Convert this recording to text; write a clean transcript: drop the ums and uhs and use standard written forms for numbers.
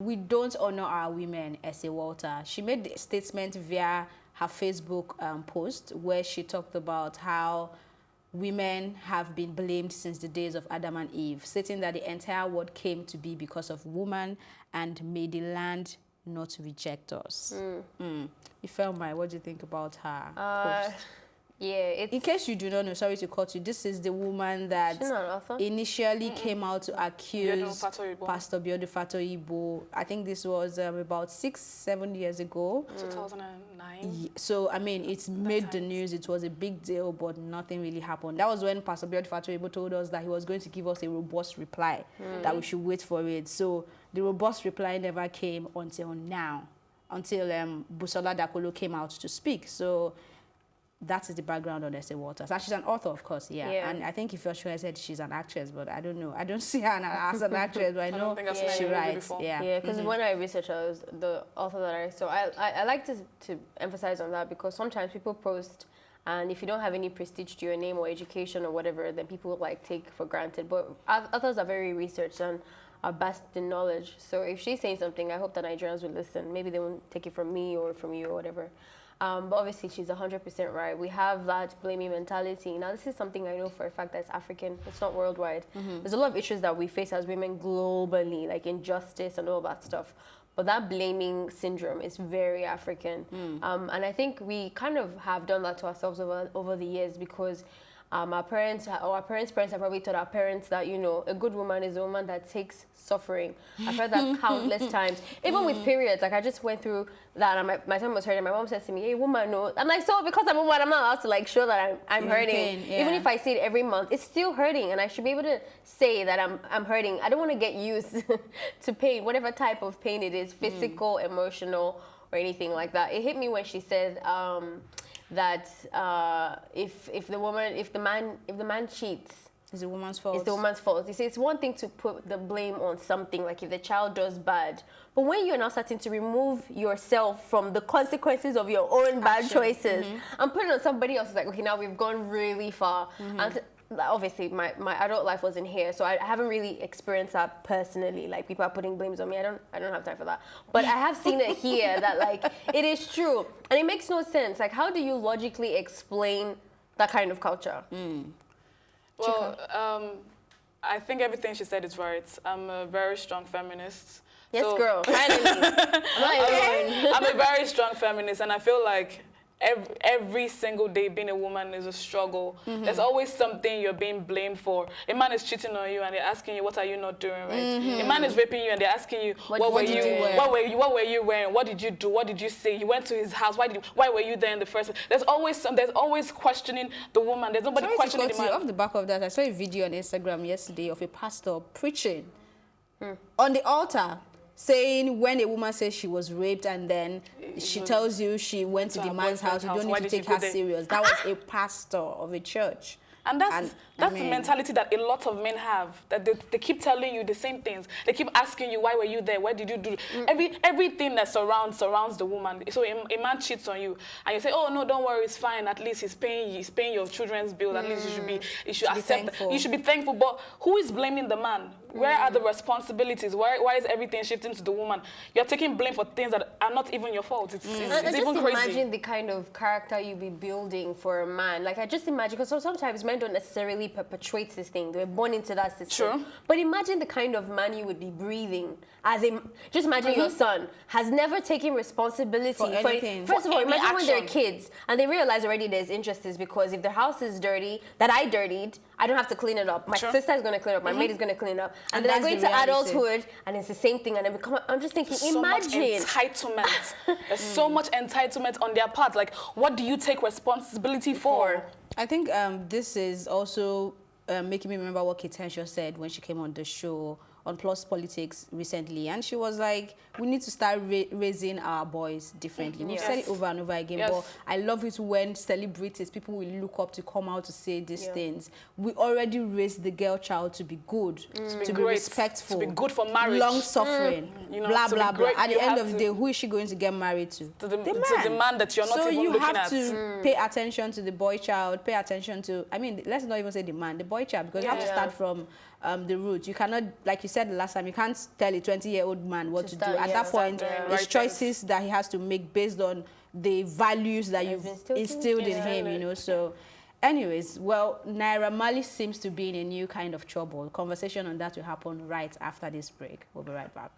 we don't honor our women, Essie Walter. She made the statement via her Facebook post where she talked about how women have been blamed since the days of Adam and Eve, stating that the entire world came to be because of woman, and may the land not reject us. Ifelma, what do you think about her post? Yeah, In case you do not know, sorry to cut you, this is the woman that initially came out to accuse Pastor Biodun Fatoyibo. I think this was about 6-7 years ago. 2009. So, I mean, it's made the news. It was a big deal, but nothing really happened. That was when Pastor Biodun Fatoyibo told us that he was going to give us a robust reply, that we should wait for it. So, the robust reply never came until now, until Busola Dakolo came out to speak. So, that is the background on Essie Walters. And she's an author, of course, yeah. And I think if you're sure I said she's an actress, but I don't know. I don't see her as an actress, but I know she writes. Yeah, because when I researched, I was the author that I saw. I like to emphasize on that because sometimes people post, and if you don't have any prestige to your name or education or whatever, then people like take for granted. But authors are very researched and are vast in knowledge. So if she's saying something, I hope that Nigerians will listen. Maybe they won't take it from me or from you or whatever. But obviously, she's 100% right. We have that blaming mentality. Now, this is something I know for a fact that's African. It's not worldwide. There's a lot of issues that we face as women globally, like injustice and all that stuff. But that blaming syndrome is very African. And I think we kind of have done that to ourselves over the years because our parents have probably taught our parents that, you know, a good woman is a woman that takes suffering. I've heard that countless times. Even with periods, like I just went through that and my son was hurting. My mom said to me, hey, woman, no. I'm like, so because I'm a woman, I'm not allowed to like show that I'm hurting. Pain, yeah. Even if I see it every month, it's still hurting. And I should be able to say that I'm hurting. I don't want to get used to pain, whatever type of pain it is, physical, emotional, or anything like that. It hit me when she said, that if the man cheats, it's the woman's fault. It's the woman's fault. You see, it's one thing to put the blame on something, like if the child does bad, but when you're now starting to remove yourself from the consequences of your own bad choices and put it on somebody else, it's like, okay, now we've gone really far. And obviously, my adult life wasn't here, so I haven't really experienced that personally. Like people are putting blames on me. I don't have time for that. But I have seen it here that like it is true, and it makes no sense. Like, how do you logically explain that kind of culture? Well, I think everything she said is right. I'm a very strong feminist. Yes, so, girl. Finally, I'm a very strong feminist, and I feel like every single day being a woman is a struggle. There's always something you're being blamed for. A man is cheating on you and they're asking you, what are you not doing right? A man is raping you and they're asking you, what were you wearing? What did you do? What did you say? You went to his house. Why were you there in the first place? There's always questioning the woman. There's nobody questioning the man. Off the back of that, I saw a video on Instagram yesterday of a pastor preaching on the altar, saying when a woman says she was raped and then she tells you she went to the man's house, you don't need to take her serious. That was a pastor of a church. And that's the mentality that a lot of men have, that they keep telling you the same things. They keep asking you, why were you there? What did you do? Everything that surrounds the woman. So a man cheats on you, and you say, oh, no, don't worry, it's fine. At least he's paying your children's bills. At least you should accept that. You should be thankful. But who is blaming the man? Where are the responsibilities? Why is everything shifting to the woman? You're taking blame for things that are not even your fault. It's even crazy. Imagine the kind of character you'd be building for a man. Like, I just imagine, because sometimes men don't necessarily perpetuate this thing. They're born into that system. Sure. But imagine the kind of man you would be breathing. Just imagine your son has never taken responsibility for anything. First of all, imagine when they're kids and they realize already there's injustice because if their house is dirty, that I dirtied, I don't have to clean it up. My sister is going to clean it up. My maid is going to clean it up. And then I go into adulthood and it's the same thing. And then I'm just thinking, imagine. So much entitlement. There's so much entitlement on their part. Like, what do you take responsibility for? I think this is also making me remember what Kate Henshaw said when she came on the show on Plus Politics recently, and she was like, we need to start raising our boys differently. We've said it over and over again, but I love it when celebrities, people will look up to come out to say these things. We already raised the girl child to be good, to be respectful, to be good for marriage, long suffering, blah, blah, blah. At the end of the day, who is she going to get married to? To the man that you're not even looking at. So you have to pay attention to the boy child, pay attention to, I mean, let's not even say the man, the boy child, because you have to start from the route. You cannot, like you said the last time, you can't tell a 20-year-old man what to do. At that point, it's choices that he has to make based on the values that you've instilled in him, you know. So anyways, well, Naira Marley seems to be in a new kind of trouble. Conversation on that will happen right after this break. We'll be right back.